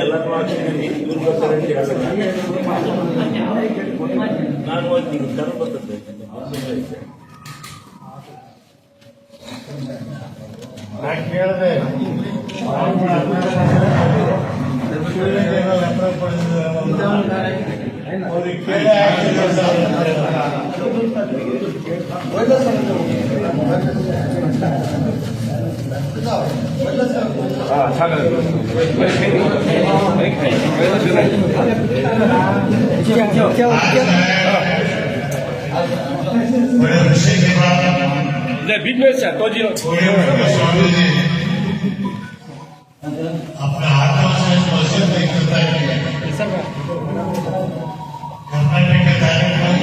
ಎಲ್ಲರೂ ಹಾಕ್ತೀನಿ ನಾನು ಓದ್ತೀನಿ ಕರು ಬರ್ತದೆ ಕೇಳಿದೆ ಅವ್ರಿಗೆ ಕೇಳಿ बिजनेस है तो जी स्वामी जी अपने आत्मा से मस्जिद नहीं करता है कर्नाटक के तारीख में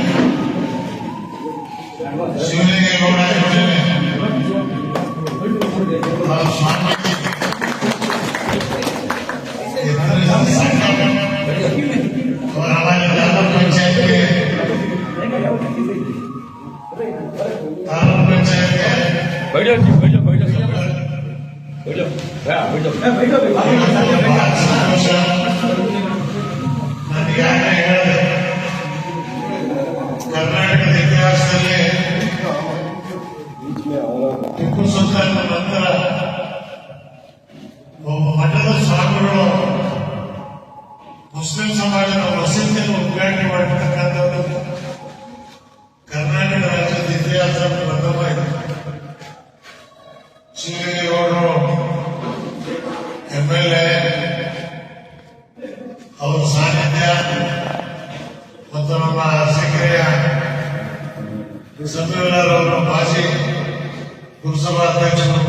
शिवलिंग गौड़ा जोड़े में और स्वामी और हमारे तालुक पंचायत के बैठो जी बैठो बैठो बैठो बैठो ಕರ್ನಾಟಕದ ಇತಿಹಾಸದಲ್ಲಿ ಟಿಪ್ಪು ಸುಲ್ತಾನ್ ನಂತರ ಒಬ್ಬ ಮಠದ ಸ್ವಾಮಿಗಳು ಮುಸ್ಲಿಂ ಸಮಾಜದ ಮಸೀದಿಯನ್ನು ಉದ್ಘಾಟನೆ ಮಾಡಿರ್ತಕ್ಕಂಥದ್ದು ಕರ್ನಾಟಕ ರಾಜ್ಯದ ಇತಿಹಾಸ ಪ್ರಥಮವಾಯಿತು. ಶಿವಲಿಂಗೇಗೌಡರು MLA ಅವರ ಸಾನ್ನಿಧ್ಯ ಮತ್ತು ನಮ್ಮ ಅರಸೀಕೆರೆಯ ಸಮೀರವರ ಮಾಜಿ ಪುರಸಭಾಧ್ಯಕ್ಷರು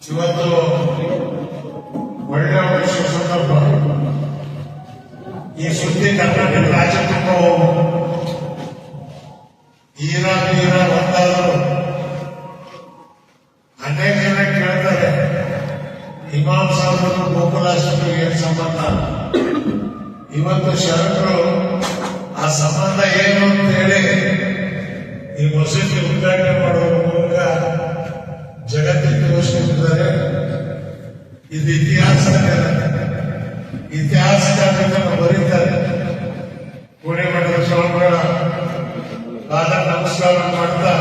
ಇವತ್ತು ಒಳ್ಳೆಯ ವಿಷಯ ಸಂದರ್ಭ. ಈ ಸುದ್ದಿ ಕರ್ನಾಟಕ ರಾಜ್ಯ ತುಂಬ ಈರ ಒಂದಾದರೂ ಅನೇಕ ಜನ ಕೇಳ್ತಾರೆ ಇಮಾಮ್ ಸಾಹೇಬರು ಗೋಕುಲಾಷ್ಟಮಿಗೆ ಏನು ಸಂಬಂಧ. ಇವತ್ತು ಶರಣರು ಆ ಸಂಬಂಧ ಏನು ಅಂತ ಹೇಳಿ ಈ ಮಸೀದಿ ಉದ್ಘಾಟನೆ ಮಾಡುವ ಮೂಲಕ ಜಗತ್ತಿಗೆ ತೋರಿಸಿದ್ದಾರೆ. ಇದು ಇತಿಹಾಸಕಾರರು ಬರೀತಾರೆ. ಕೋಡಿಮಠದ ಸ್ವಾಮಿಗಳ ಪಾದ ನಮಸ್ಕಾರ ಮಾಡ್ತಾ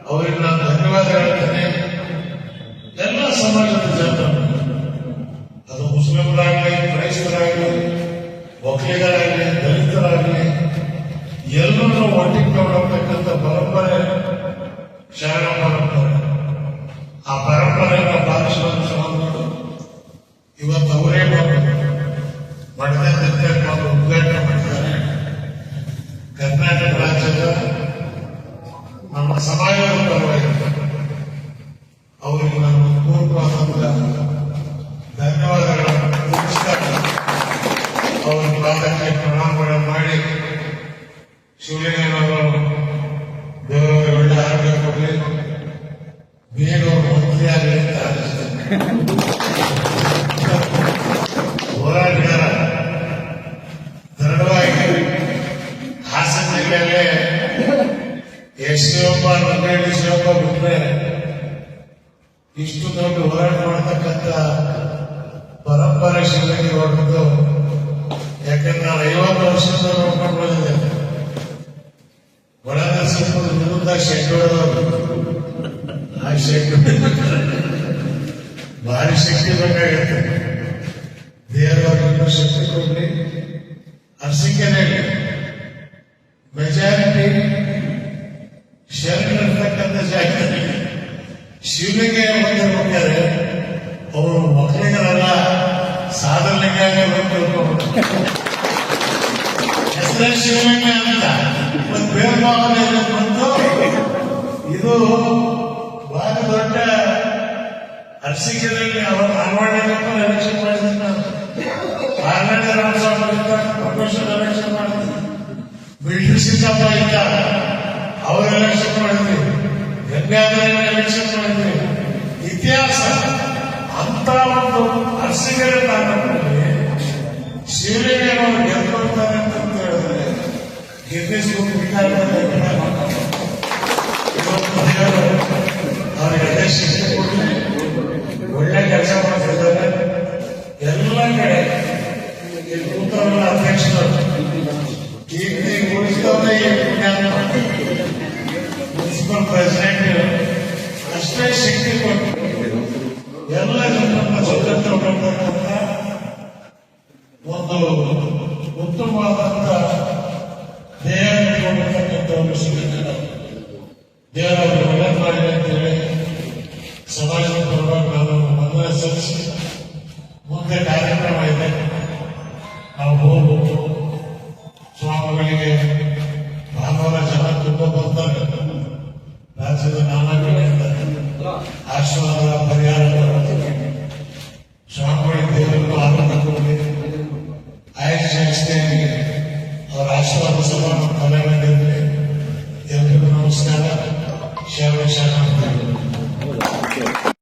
ಅವರಿಗೆ ನಾನು ಧನ್ಯವಾದ ಹೇಳ್ತೇನೆ. ಎಲ್ಲ ಸಮಾಜದ ಜನರು, ಅದು ಮುಸ್ಲಿಮರಾಗಲಿ, ಕ್ರೈಸ್ತರಾಗಲಿ, ಒಕ್ಕಲಿಗರಾಗಲಿ, ದಲಿತರಾಗಲಿ, ಎಲ್ಲರೂ ಒಟ್ಟಿಗೆ ತಗೊಳ್ತಕ್ಕಂಥ ಪರಂಪರೆ ಶರಣ ಪರಂಪರೆ. ಆ ಪರಂಪರೆಯನ್ನು ಪಾಲಿಸುವಂತ ಸ್ವಾಮಿಗಳು ಇವತ್ತು ಅವರೇ ಮಠದ ಉದ್ಘಾಟನೆ ಮಾಡಿದ್ದಾರೆ. ಕರ್ನಾಟಕ ರಾಜ್ಯದ ನಮ್ಮ ಸಮಾಜದ ಪರವಾಗಿ ಅವರಿಗೆ ನಾನು ಪೂರ್ವವಾದ ಧನ್ಯವಾದಗಳನ್ನು ತಿಳಿಸ್ತಾ ಅವರ ಪಾದಕ್ಕೆ ಪ್ರಣಾಮಗಳನ್ನು ಮಾಡಿ ಶಿವಲಿಂಗೇಗೌಡರು ದೇವರಿಗೆ ಒಳ್ಳೆ ಆರೋಗ್ಯ ಕೊಡಲಿ, ಬೇಗ ಮಂತ್ರಿಯಾಗಲಿ ಅಂತ ಆಲಿಸ್ತೇನೆ. ಹೋರಾಟಗಾರ ದೃಢವಾಗಿ ಹಾಸನ ಜಿಲ್ಲೆಯಲ್ಲೇ ಶಿವಪ್ಪ ನಂದೇಳಿ ಶಿವಪ್ಪ ಬಿಟ್ಟರೆ ಇಷ್ಟು ದೊಡ್ಡ ಹೋರಾಟ ಮಾಡತಕ್ಕಂಥ ಪರಂಪರೆ ಶಿವಲಿಂಗೇಗೌಡರದ್ದು. ಯಾಕಂದ್ರೆ ನಾನು 50 ವರ್ಷದಿಂದ ನೋಡ್ಕೊಂಡು ಬಂದಿದ್ದೆ. ಒಳನರಸೀಪುರದ ವಿರುದ್ಧ ಶೆಟ್ಟೋಡದವರು ಆ ಶೆಟ್ಟು ಭಾರಿ ಶಕ್ತಿ ಬೇಕಾಗುತ್ತೆ. ದೇವರವರಿಗೂ ಶಕ್ತಿ ಕೊಡ್ಲಿ. ಅರಸಿಕೆರೆಯಲ್ಲಿ ಮೆಜಾರಿಟಿ ಶರಣರ್ತಕ್ಕಂಥ ಜಾಗದಲ್ಲಿ ಶಿವಲಿಂಗ ಬಂದಿರ್ಬೇಕಾದ್ರೆ ಅವರು ಒಕ್ಕಲಿಗರಲ್ಲ, ಸಾಧಲಿಂಗ ಹೆಸರೇ ಶಿವಲಿಂಗ ಅಂತ ಒಂದು ಬೇರೆ ಭಾವನೆ ಬಂತು. ಇದು ಬಹಳ ದೊಡ್ಡ ಅರಸೀಕೆರೆಯಲ್ಲಿ ಅವರು ಅನ್ವಾರ್ಡ್ ಎಲೆಕ್ಷನ್ ಮಾಡಿದ್ರು. ನಾನು ಆರ್ನಳ್ಳಿ ರಾಮಸ್ವಾಮಿ ಪ್ರೊಫೆಷನಲ್ ಎಲೆಕ್ಷನ್ ಮಾಡಿದ್ರು. ಬಿಲ್ಡಿ ಸಿದ್ದಪ್ಪ ಇದ್ದ, ಅವ್ರ ಎಲೆಕ್ಷನ್ ಮಾಡಿದ್ವಿ. ಗಂಗಾಧರ ಎಲೆಕ್ಷನ್ ಮಾಡಿದ್ವಿ. ಇತಿಹಾಸ ಅಂತ ಒಂದು ಅರಸೀಕೆರೆ ತಾಲೂಕಿನಲ್ಲಿ ಶಿವಲಿಂಗೇಗೌಡರು ಗೆದ್ಕೊಳ್ತಾರೆ ಅಂತ ಹೇಳಿದ್ರೆ ಗಿನ್ನಿಸ್ ಬುಕ್ ರಿಕಾರ್ಡ್ ಅವ್ರಿಗೆ ಅದೇ ಶಿಕ್ಷೆ ಕೊಟ್ಟು ಒಳ್ಳೆ ಕೆಲಸ ಮಾಡ್ತಿದ್ದಾರೆ. ಎಲ್ಲ ಕಡೆ ಇಲ್ಲಿ ಕೂತವರೆಲ್ಲ ಅಧ್ಯಕ್ಷರು ಈಗ ಉಳಿಸ್ತವ್ರೆ ಮುನ್ಸಿಪಲ್ ಪ್ರೆಸಿಡೆಂಟ್ ಅಷ್ಟೇ ಶಕ್ತಿ ಕೊಟ್ಟು ಎಲ್ಲ ಜನರನ್ನ ಸ್ವತಂತ್ರ ಮಾಡ್ತಕ್ಕಂಥ ಒಂದು ಉತ್ತಮವಾದಂತ ದೇಹ ಕೊಡ್ತಕ್ಕಂಥವ್ರು ಸಿಗುತ್ತಿಲ್ಲ. ದೇವರ ಒಳ್ಳೆ ಮಾಡಿ ಅಂತ ಹೇಳಿ